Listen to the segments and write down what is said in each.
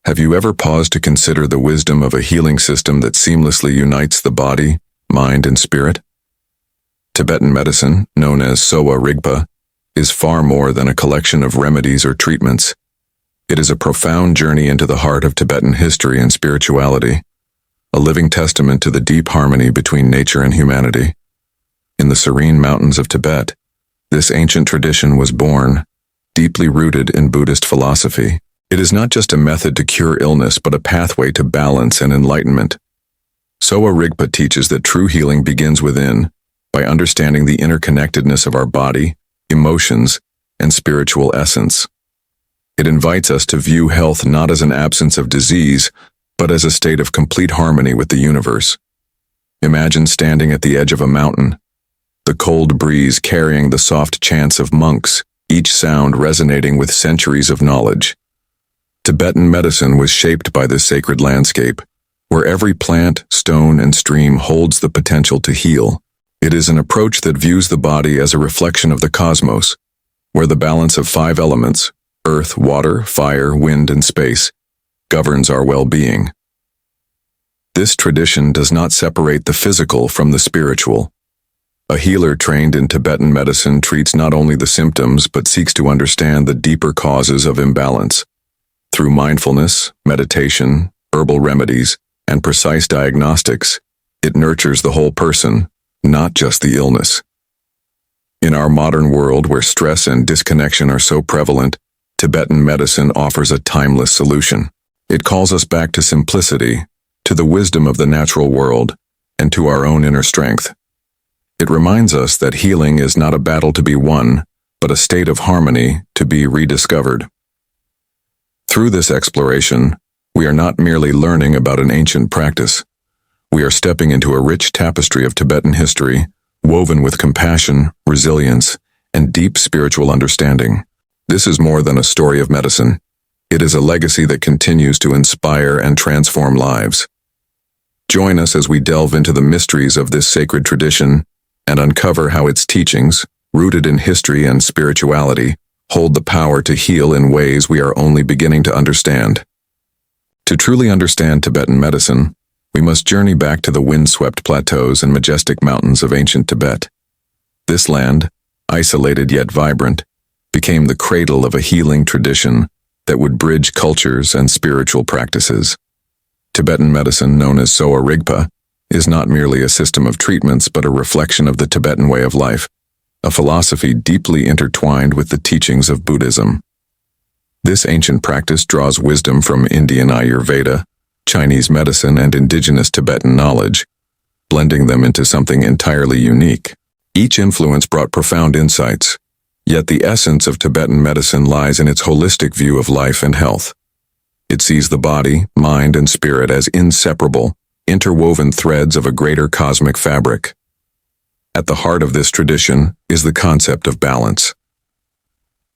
Have you ever paused to consider the wisdom of a healing system that seamlessly unites the body, mind, and spirit? Tibetan medicine, known as Sowa Rigpa, is far more than a collection of remedies or treatments. It is a profound journey into the heart of Tibetan history and spirituality, a living testament to the deep harmony between nature and humanity. In the serene mountains of Tibet, this ancient tradition was born, deeply rooted in Buddhist philosophy. It is not just a method to cure illness, but a pathway to balance and enlightenment. Sowa Rigpa teaches that true healing begins within, by understanding the interconnectedness of our body, emotions, and spiritual essence. It invites us to view health not as an absence of disease, but as a state of complete harmony with the universe. Imagine standing at the edge of a mountain, the cold breeze carrying the soft chants of monks, each sound resonating with centuries of knowledge. Tibetan medicine was shaped by this sacred landscape, where every plant, stone, and stream holds the potential to heal. It is an approach that views the body as a reflection of the cosmos, where the balance of 5 elements, earth, water, fire, wind, and space, governs our well-being. This tradition does not separate the physical from the spiritual. A healer trained in Tibetan medicine treats not only the symptoms but seeks to understand the deeper causes of imbalance. Through mindfulness, meditation, herbal remedies, and precise diagnostics, it nurtures the whole person, not just the illness. In our modern world where stress and disconnection are so prevalent, Tibetan medicine offers a timeless solution. It calls us back to simplicity, to the wisdom of the natural world, and to our own inner strength. It reminds us that healing is not a battle to be won, but a state of harmony to be rediscovered. Through this exploration, we are not merely learning about an ancient practice. We are stepping into a rich tapestry of Tibetan history, woven with compassion, resilience, and deep spiritual understanding. This is more than a story of medicine. It is a legacy that continues to inspire and transform lives. Join us as we delve into the mysteries of this sacred tradition and uncover how its teachings, rooted in history and spirituality, hold the power to heal in ways we are only beginning to understand. To truly understand Tibetan medicine, we must journey back to the wind-swept plateaus and majestic mountains of ancient Tibet. This land, isolated yet vibrant, became the cradle of a healing tradition that would bridge cultures and spiritual practices. Tibetan medicine, known as Sowa Rigpa, is not merely a system of treatments but a reflection of the Tibetan way of life, a philosophy deeply intertwined with the teachings of Buddhism. This ancient practice draws wisdom from Indian Ayurveda, Chinese medicine, and indigenous Tibetan knowledge, blending them into something entirely unique. Each influence brought profound insights, yet the essence of Tibetan medicine lies in its holistic view of life and health. It sees the body, mind, and spirit as inseparable, interwoven threads of a greater cosmic fabric. At the heart of this tradition is the concept of balance.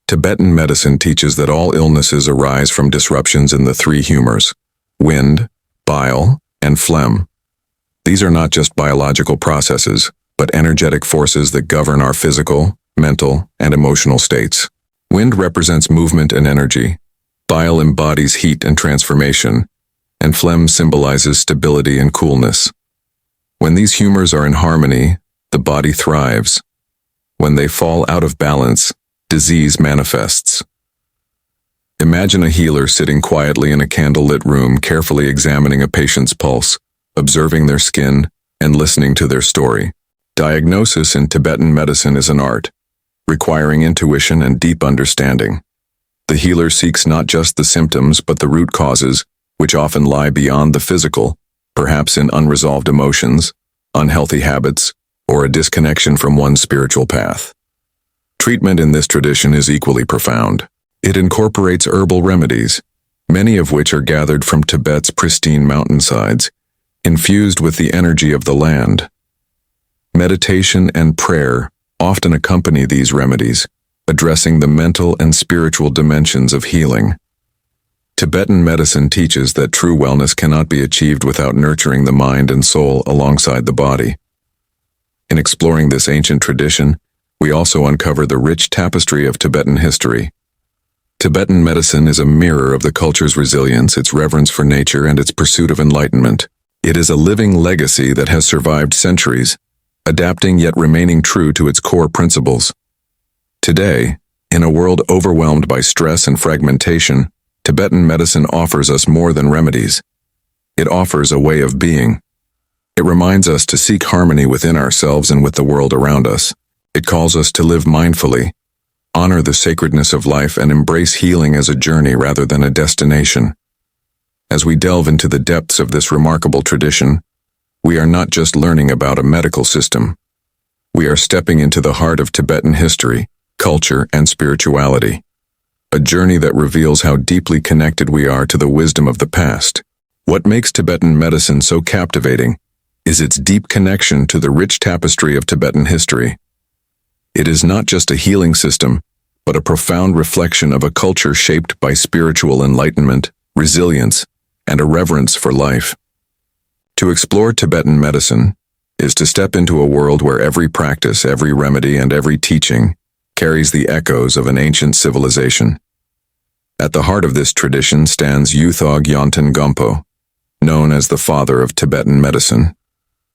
Tibetan medicine teaches that all illnesses arise from disruptions in the 3 humors: wind, bile, and phlegm. These are not just biological processes, but energetic forces that govern our physical, mental, and emotional states. Wind represents movement and energy, bile embodies heat and transformation, and phlegm symbolizes stability and coolness. When these humors are in harmony, the body thrives. When they fall out of balance, disease manifests. Imagine a healer sitting quietly in a candlelit room, carefully examining a patient's pulse, observing their skin, and listening to their story. Diagnosis in Tibetan medicine is an art, requiring intuition and deep understanding. The healer seeks not just the symptoms but the root causes, which often lie beyond the physical, perhaps in unresolved emotions, unhealthy habits, or a disconnection from one's spiritual path. Treatment in this tradition is equally profound. It incorporates herbal remedies, many of which are gathered from Tibet's pristine mountainsides, infused with the energy of the land. Meditation and prayer often accompany these remedies, addressing the mental and spiritual dimensions of healing. Tibetan medicine teaches that true wellness cannot be achieved without nurturing the mind and soul alongside the body. In exploring this ancient tradition, we also uncover the rich tapestry of Tibetan history. Tibetan medicine is a mirror of the culture's resilience, its reverence for nature, and its pursuit of enlightenment. It is a living legacy that has survived centuries, adapting yet remaining true to its core principles. Today, in a world overwhelmed by stress and fragmentation, Tibetan medicine offers us more than remedies. It offers a way of being. It reminds us to seek harmony within ourselves and with the world around us. It calls us to live mindfully, honor the sacredness of life, and embrace healing as a journey rather than a destination. As we delve into the depths of this remarkable tradition, we are not just learning about a medical system. We are stepping into the heart of Tibetan history, culture, and spirituality. A journey that reveals how deeply connected we are to the wisdom of the past. What makes Tibetan medicine so captivating is its deep connection to the rich tapestry of Tibetan history. It is not just a healing system, but a profound reflection of a culture shaped by spiritual enlightenment, resilience, and a reverence for life. To explore Tibetan medicine is to step into a world where every practice, every remedy, and every teaching carries the echoes of an ancient civilization. At the heart of this tradition stands Yuthog Yonten Gonpo, known as the father of Tibetan medicine.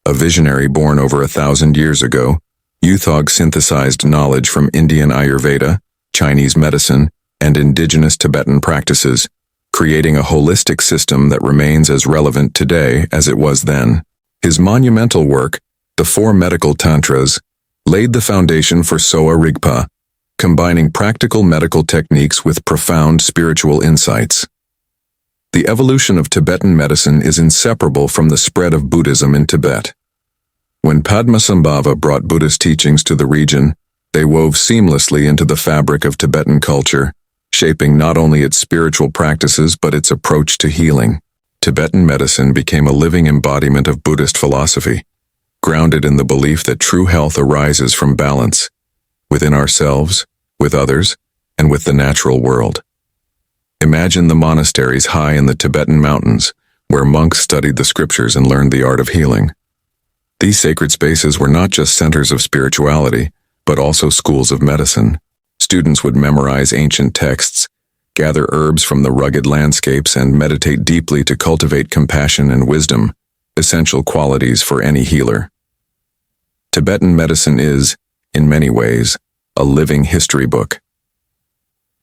A visionary born over 1,000 years ago, Yuthog synthesized knowledge from Indian Ayurveda, Chinese medicine, and indigenous Tibetan practices, creating a holistic system that remains as relevant today as it was then. His monumental work, the Four Medical Tantras, laid the foundation for Sowa Rigpa, combining practical medical techniques with profound spiritual insights. The evolution of Tibetan medicine is inseparable from the spread of Buddhism in Tibet. When Padmasambhava brought Buddhist teachings to the region, they wove seamlessly into the fabric of Tibetan culture, shaping not only its spiritual practices but its approach to healing. Tibetan medicine became a living embodiment of Buddhist philosophy, grounded in the belief that true health arises from balance, within ourselves, with others, and with the natural world. Imagine the monasteries high in the Tibetan mountains, where monks studied the scriptures and learned the art of healing. These sacred spaces were not just centers of spirituality, but also schools of medicine. Students would memorize ancient texts, gather herbs from the rugged landscapes, and meditate deeply to cultivate compassion and wisdom, essential qualities for any healer. Tibetan medicine is, in many ways, a living history book.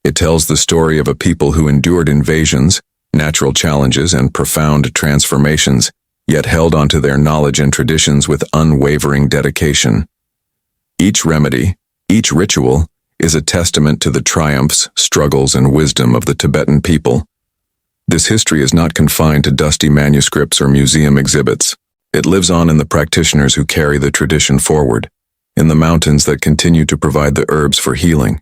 It tells the story of a people who endured invasions, natural challenges, and profound transformations, yet held onto their knowledge and traditions with unwavering dedication. Each remedy, each ritual, is a testament to the triumphs, struggles, and wisdom of the Tibetan people. This history is not confined to dusty manuscripts or museum exhibits. It lives on in the practitioners who carry the tradition forward, in the mountains that continue to provide the herbs for healing,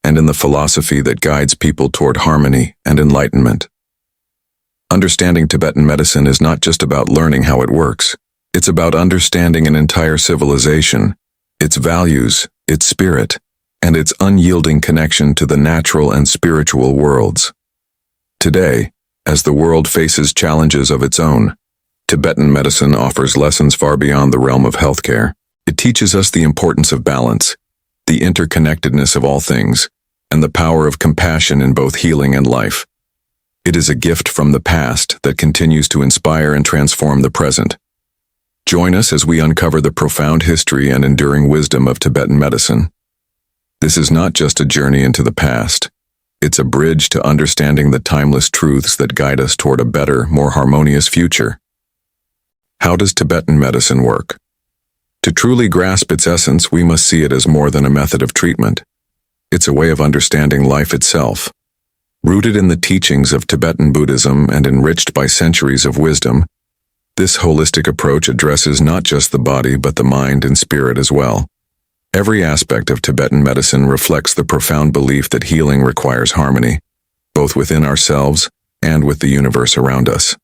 and in the philosophy that guides people toward harmony and enlightenment. Understanding Tibetan medicine is not just about learning how it works. It's about understanding an entire civilization, its values, its spirit, and its unyielding connection to the natural and spiritual worlds. Today, as the world faces challenges of its own, Tibetan medicine offers lessons far beyond the realm of healthcare. It teaches us the importance of balance, the interconnectedness of all things, and the power of compassion in both healing and life. It is a gift from the past that continues to inspire and transform the present. Join us as we uncover the profound history and enduring wisdom of Tibetan medicine. This is not just a journey into the past. It's a bridge to understanding the timeless truths that guide us toward a better, more harmonious future. How does Tibetan medicine work? To truly grasp its essence, we must see it as more than a method of treatment. It's a way of understanding life itself. Rooted in the teachings of Tibetan Buddhism and enriched by centuries of wisdom, this holistic approach addresses not just the body but the mind and spirit as well. Every aspect of Tibetan medicine reflects the profound belief that healing requires harmony, both within ourselves and with the universe around us.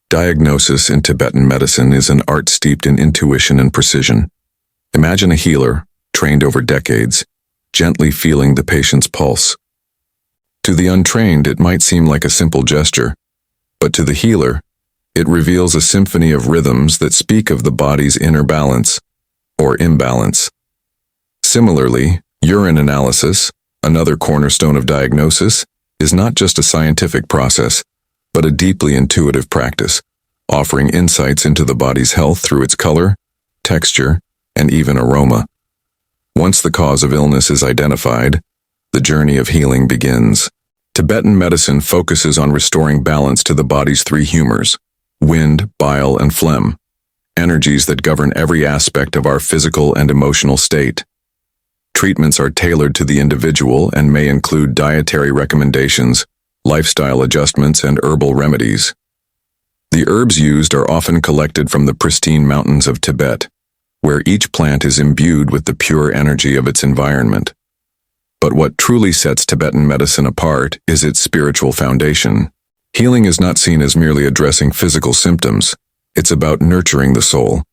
Diagnosis in Tibetan medicine is an art steeped in intuition and precision. Imagine a healer, trained over decades, gently feeling the patient's pulse. To the untrained, it might seem like a simple gesture, but to the healer, it reveals a symphony of rhythms that speak of the body's inner balance or imbalance. Similarly, Urine analysis, another cornerstone of diagnosis, is not just a scientific process, but a deeply intuitive practice, offering insights into the body's health through its color, texture, and even aroma. Once the cause of illness is identified, the journey of healing begins. Tibetan medicine focuses on restoring balance to the body's three humors: wind, bile, and phlegm, energies that govern every aspect of our physical and emotional state. Treatments are tailored to the individual and may include dietary recommendations, lifestyle adjustments, and herbal remedies. The herbs used are often collected from the pristine mountains of Tibet, where each plant is imbued with the pure energy of its environment. But what truly sets Tibetan medicine apart is its spiritual foundation. Healing is not seen as merely addressing physical symptoms. It's about nurturing the soul.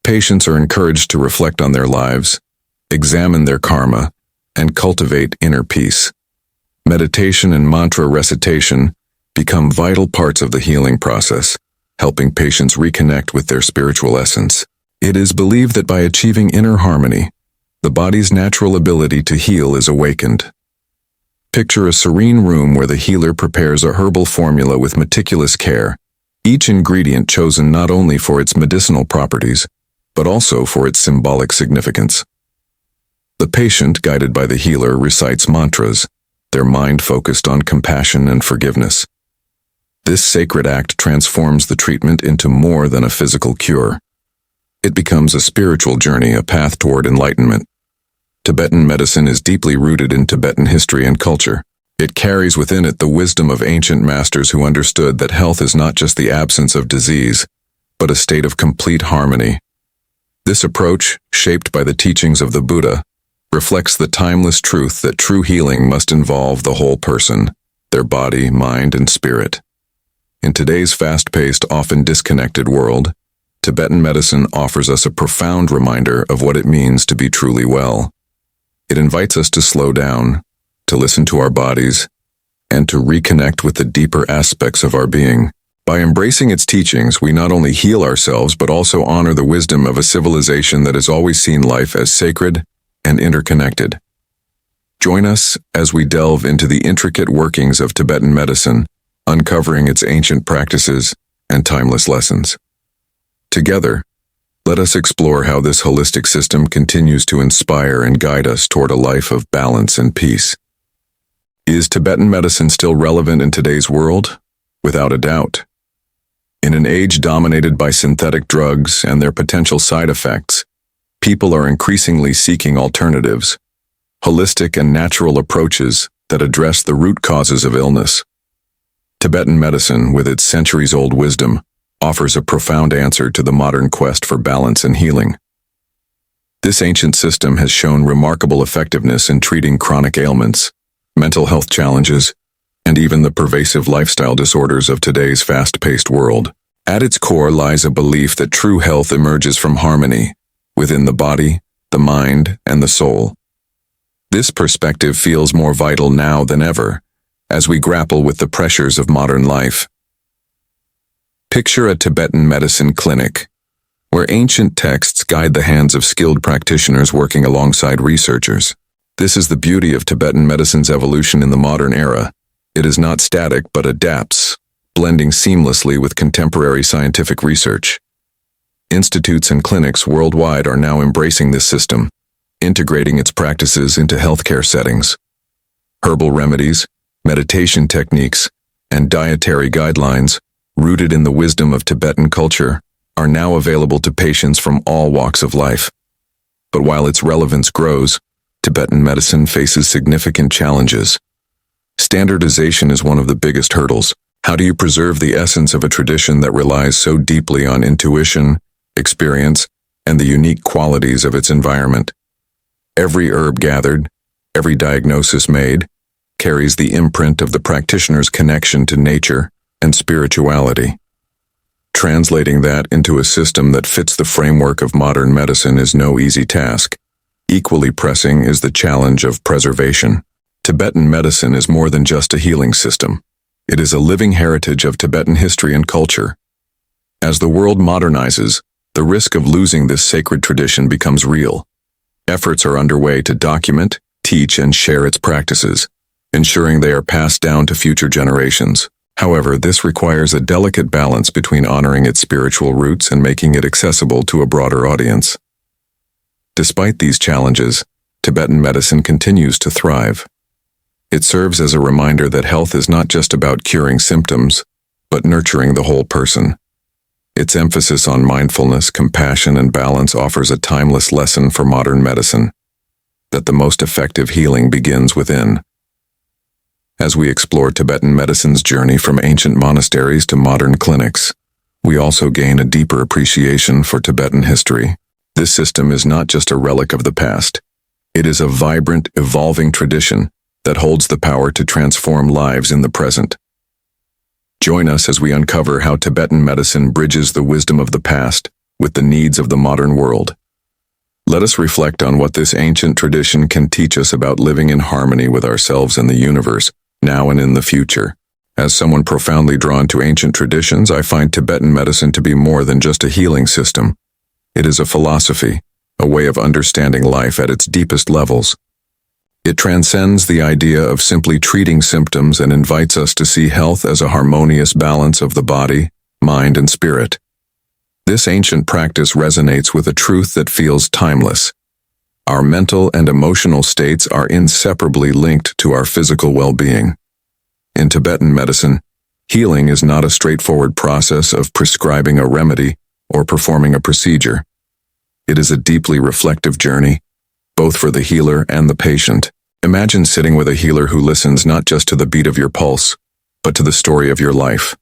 Patients are encouraged to reflect on their lives, examine their karma, and cultivate inner peace. Meditation and mantra recitation become vital parts of the healing process, helping patients reconnect with their spiritual essence. It is believed that by achieving inner harmony, the body's natural ability to heal is awakened. Picture a serene room where the healer prepares a herbal formula with meticulous care, each ingredient chosen not only for its medicinal properties, but also for its symbolic significance. The patient, guided by the healer, recites mantras, their mind focused on compassion and forgiveness. This sacred act transforms the treatment into more than a physical cure. It becomes a spiritual journey, a path toward enlightenment. Tibetan medicine is deeply rooted in Tibetan history and culture. It carries within it the wisdom of ancient masters who understood that health is not just the absence of disease, but a state of complete harmony. This approach, shaped by the teachings of the Buddha, reflects the timeless truth that true healing must involve the whole person, their body, mind, and spirit. In today's fast-paced, often disconnected world, Tibetan medicine offers us a profound reminder of what it means to be truly well. It invites us to slow down, to listen to our bodies, and to reconnect with the deeper aspects of our being. By embracing its teachings, we not only heal ourselves but also honor the wisdom of a civilization that has always seen life as sacred and interconnected. Join us as we delve into the intricate workings of Tibetan medicine, uncovering its ancient practices and timeless lessons. Together, let us explore how this holistic system continues to inspire and guide us toward a life of balance and peace. Is Tibetan medicine still relevant in today's world? Without a doubt. In an age dominated by synthetic drugs and their potential side effects, people are increasingly seeking alternatives, holistic and natural approaches that address the root causes of illness. Tibetan medicine, with its centuries-old wisdom, offers a profound answer to the modern quest for balance and healing. This ancient system has shown remarkable effectiveness in treating chronic ailments, mental health challenges, and even the pervasive lifestyle disorders of today's fast-paced world. At its core lies a belief that true health emerges from harmony within the body, the mind, and the soul. This perspective feels more vital now than ever as we grapple with the pressures of modern life. Picture a Tibetan medicine clinic, where ancient texts guide the hands of skilled practitioners working alongside researchers. This is the beauty of Tibetan medicine's evolution in the modern era. It is not static but adapts, blending seamlessly with contemporary scientific research. Institutes and clinics worldwide are now embracing this system, integrating its practices into healthcare settings. Herbal remedies, meditation techniques, and dietary guidelines, rooted in the wisdom of Tibetan culture, are now available to patients from all walks of life. But while its relevance grows, Tibetan medicine faces significant challenges. Standardization is one of the biggest hurdles. How do you preserve the essence of a tradition that relies so deeply on intuition, experience, and the unique qualities of its environment? Every herb gathered, every diagnosis made, carries the imprint of the practitioner's connection to nature and spirituality. Translating that into a system that fits the framework of modern medicine is no easy task. Equally pressing is the challenge of preservation. Tibetan medicine is more than just a healing system. It is a living heritage of Tibetan history and culture. As the world modernizes, the risk of losing this sacred tradition becomes real. Efforts are underway to document, teach, and share its practices, ensuring they are passed down to future generations. However, this requires a delicate balance between honoring its spiritual roots and making it accessible to a broader audience. Despite these challenges, Tibetan medicine continues to thrive. It serves as a reminder that health is not just about curing symptoms, but nurturing the whole person. Its emphasis on mindfulness, compassion, and balance offers a timeless lesson for modern medicine, that the most effective healing begins within. As we explore Tibetan medicine's journey from ancient monasteries to modern clinics, we also gain a deeper appreciation for Tibetan history. This system is not just a relic of the past. It is a vibrant, evolving tradition that holds the power to transform lives in the present. Join us as we uncover how Tibetan medicine bridges the wisdom of the past with the needs of the modern world. Let us reflect on what this ancient tradition can teach us about living in harmony with ourselves and the universe, now and in the future. As someone profoundly drawn to ancient traditions, I find Tibetan medicine to be more than just a healing system. It is a philosophy, a way of understanding life at its deepest levels. It transcends the idea of simply treating symptoms and invites us to see health as a harmonious balance of the body, mind, and spirit. This ancient practice resonates with a truth that feels timeless. Our mental and emotional states are inseparably linked to our physical well-being. In Tibetan medicine, healing is not a straightforward process of prescribing a remedy or performing a procedure. It is a deeply reflective journey, both for the healer and the patient. Imagine sitting with a healer who listens not just to the beat of your pulse, but to the story of your life.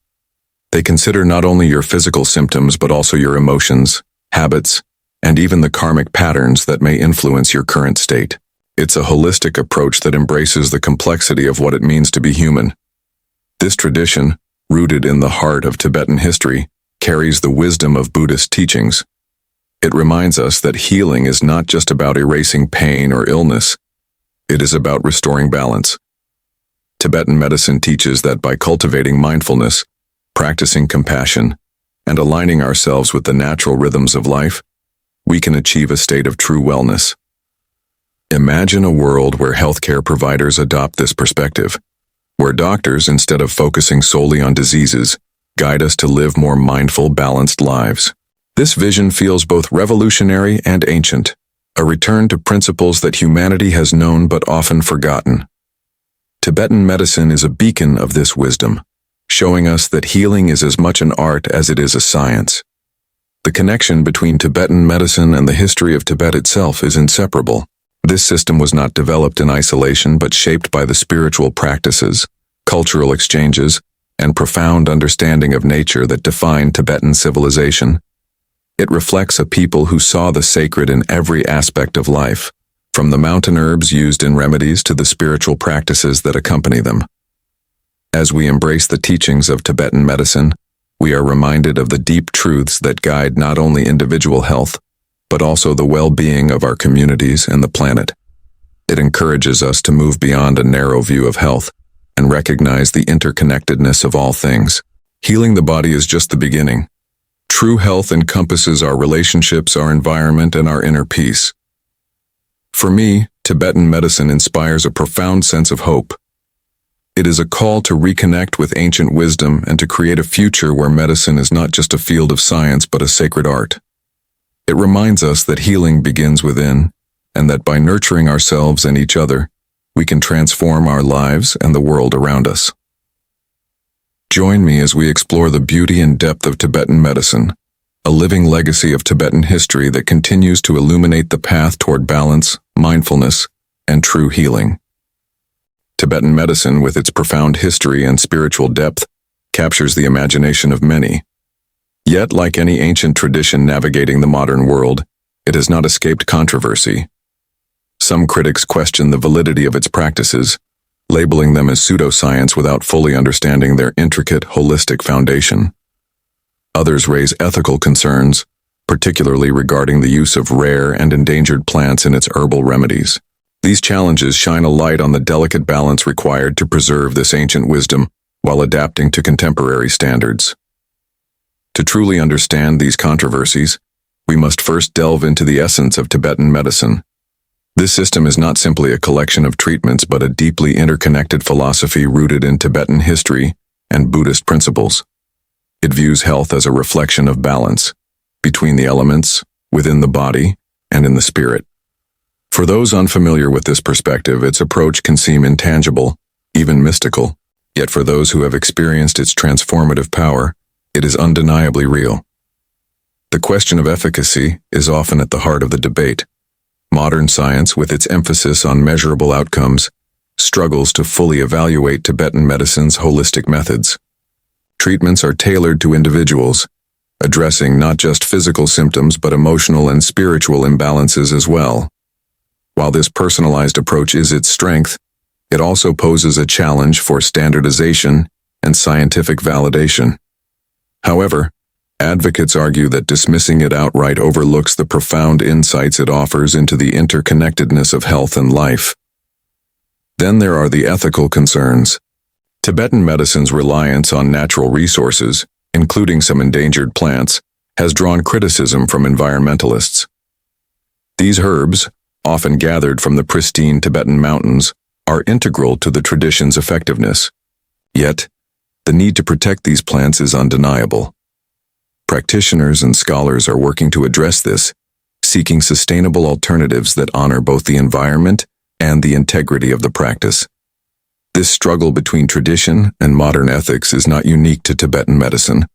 They consider not only your physical symptoms but also your emotions, habits, and even the karmic patterns that may influence your current state. It's a holistic approach that embraces the complexity of what it means to be human. This tradition, rooted in the heart of Tibetan history, carries the wisdom of Buddhist teachings. It reminds us that healing is not just about erasing pain or illness. It is about restoring balance. Tibetan medicine teaches that by cultivating mindfulness, practicing compassion, and aligning ourselves with the natural rhythms of life, we can achieve a state of true wellness. Imagine a world where healthcare providers adopt this perspective, where doctors, instead of focusing solely on diseases, guide us to live more mindful, balanced lives. This vision feels both revolutionary and ancient, a return to principles that humanity has known but often forgotten. Tibetan medicine is a beacon of this wisdom, showing us that healing is as much an art as it is a science. The connection between Tibetan medicine and the history of Tibet itself is inseparable. This system was not developed in isolation but shaped by the spiritual practices, cultural exchanges, and profound understanding of nature that define Tibetan civilization. It reflects a people who saw the sacred in every aspect of life, from the mountain herbs used in remedies to the spiritual practices that accompany them. As we embrace the teachings of Tibetan medicine, we are reminded of the deep truths that guide not only individual health, but also the well-being of our communities and the planet. It encourages us to move beyond a narrow view of health and recognize the interconnectedness of all things. Healing the body is just the beginning. True health encompasses our relationships, our environment, and our inner peace. For me, Tibetan medicine inspires a profound sense of hope. It is a call to reconnect with ancient wisdom and to create a future where medicine is not just a field of science but a sacred art. It reminds us that healing begins within, and that by nurturing ourselves and each other, we can transform our lives and the world around us. Join me as we explore the beauty and depth of Tibetan medicine, a living legacy of Tibetan history that continues to illuminate the path toward balance, mindfulness, and true healing. Tibetan medicine, with its profound history and spiritual depth, captures the imagination of many. Yet, like any ancient tradition navigating the modern world, it has not escaped controversy. Some critics question the validity of its practices, labeling them as pseudoscience without fully understanding their intricate, holistic foundation. Others raise ethical concerns, particularly regarding the use of rare and endangered plants in its herbal remedies. These challenges shine a light on the delicate balance required to preserve this ancient wisdom while adapting to contemporary standards. To truly understand these controversies, we must first delve into the essence of Tibetan medicine, This system is not simply a collection of treatments but a deeply interconnected philosophy rooted in Tibetan history and Buddhist principles. It views health as a reflection of balance between the elements, within the body, and in the spirit. For those unfamiliar with this perspective, its approach can seem intangible, even mystical, yet for those who have experienced its transformative power, it is undeniably real. The question of efficacy is often at the heart of the debate. Modern science, with its emphasis on measurable outcomes, struggles to fully evaluate Tibetan medicine's holistic methods. Treatments are tailored to individuals, addressing not just physical symptoms but emotional and spiritual imbalances as well. While this personalized approach is its strength, it also poses a challenge for standardization and scientific validation. However, advocates argue that dismissing it outright overlooks the profound insights it offers into the interconnectedness of health and life. Then there are the ethical concerns. Tibetan medicine's reliance on natural resources, including some endangered plants, has drawn criticism from environmentalists. These herbs, often gathered from the pristine Tibetan mountains, are integral to the tradition's effectiveness. Yet, the need to protect these plants is undeniable. Practitioners and scholars are working to address this, seeking sustainable alternatives that honor both the environment and the integrity of the practice. This struggle between tradition and modern ethics is not unique to Tibetan medicine.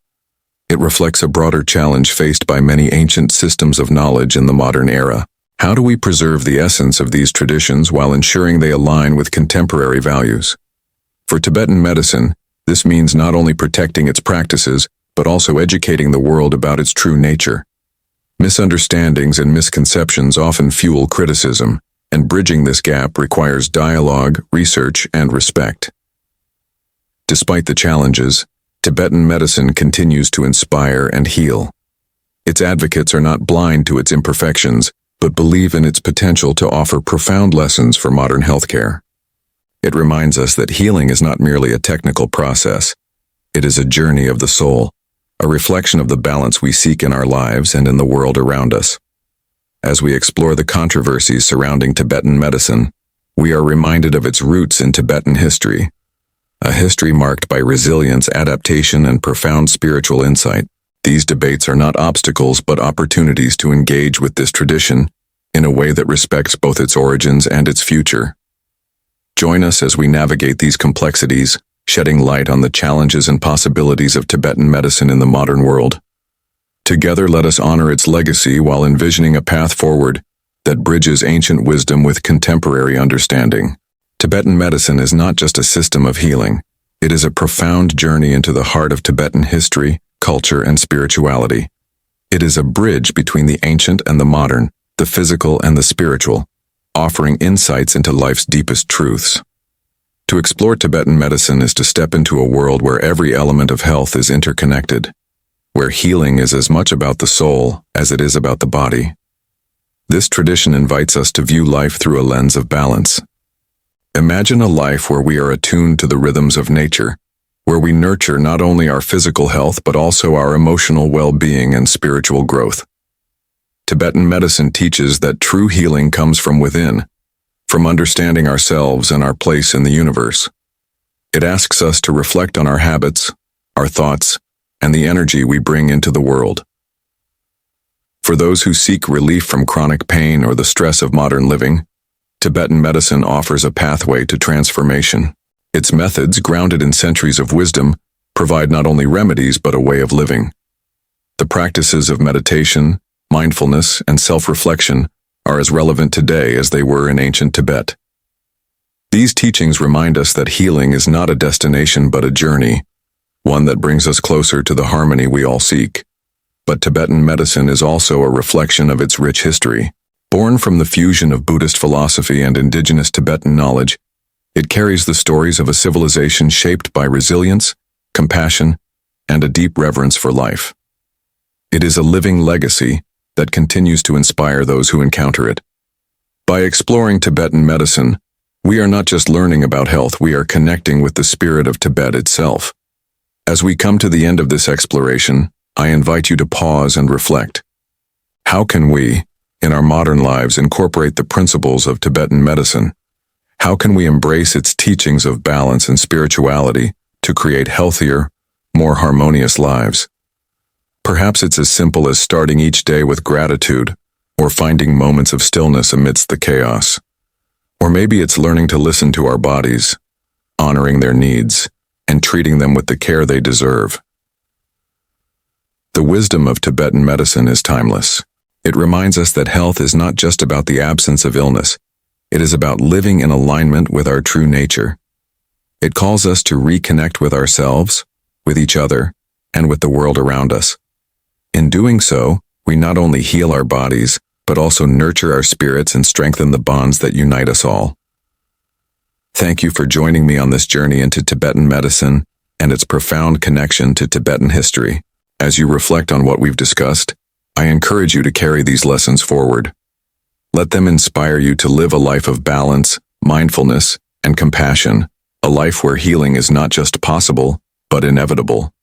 It reflects a broader challenge faced by many ancient systems of knowledge in the modern era. How do we preserve the essence of these traditions while ensuring they align with contemporary values? For Tibetan medicine, this means not only protecting its practices, but also educating the world about its true nature. Misunderstandings and misconceptions often fuel criticism, and bridging this gap requires dialogue, research, and respect. Despite the challenges, Tibetan medicine continues to inspire and heal. Its advocates are not blind to its imperfections, but believe in its potential to offer profound lessons for modern healthcare. It reminds us that healing is not merely a technical process. It is a journey of the soul, a reflection of the balance we seek in our lives and in the world around us. As we explore the controversies surrounding Tibetan medicine, we are reminded of its roots in Tibetan history, a history marked by resilience, adaptation, and profound spiritual insight. These debates are not obstacles but opportunities to engage with this tradition in a way that respects both its origins and its future. Join us as we navigate these complexities, shedding light on the challenges and possibilities of Tibetan medicine in the modern world. Together, let us honor its legacy while envisioning a path forward that bridges ancient wisdom with contemporary understanding. Tibetan medicine is not just a system of healing. It is a profound journey into the heart of Tibetan history, culture, and spirituality. It is a bridge between the ancient and the modern, the physical and the spiritual, offering insights into life's deepest truths. To explore Tibetan medicine is to step into a world where every element of health is interconnected, where healing is as much about the soul as it is about the body. This tradition invites us to view life through a lens of balance. Imagine a life where we are attuned to the rhythms of nature, where we nurture not only our physical health but also our emotional well-being and spiritual growth. Tibetan medicine teaches that true healing comes from within, from understanding ourselves and our place in the universe. It asks us to reflect on our habits, our thoughts, and the energy we bring into the world. For those who seek relief from chronic pain or the stress of modern living, Tibetan medicine offers a pathway to transformation. Its methods, grounded in centuries of wisdom, provide not only remedies but a way of living. The practices of meditation, mindfulness, and self-reflection are as relevant today as they were in ancient Tibet. These teachings remind us that healing is not a destination but a journey, one that brings us closer to the harmony we all seek. But Tibetan medicine is also a reflection of its rich history. Born from the fusion of Buddhist philosophy and indigenous Tibetan knowledge, it carries the stories of a civilization shaped by resilience, compassion, and a deep reverence for life. It is a living legacy that continues to inspire those who encounter it. By exploring Tibetan medicine, we are not just learning about health, we are connecting with the spirit of Tibet itself. As we come to the end of this exploration, I invite you to pause and reflect. How can we, in our modern lives incorporate the principles of Tibetan medicine? How can we embrace its teachings of balance and spirituality to create healthier, more harmonious lives? Perhaps it's as simple as starting each day with gratitude, or finding moments of stillness amidst the chaos. Or maybe it's learning to listen to our bodies, honoring their needs, and treating them with the care they deserve. The wisdom of Tibetan medicine is timeless. It reminds us that health is not just about the absence of illness. It is about living in alignment with our true nature. It calls us to reconnect with ourselves, with each other, and with the world around us. In doing so, we not only heal our bodies, but also nurture our spirits and strengthen the bonds that unite us all. Thank you for joining me on this journey into Tibetan medicine and its profound connection to Tibetan history. As you reflect on what we've discussed, I encourage you to carry these lessons forward. Let them inspire you to live a life of balance, mindfulness, and compassion, a life where healing is not just possible, but inevitable.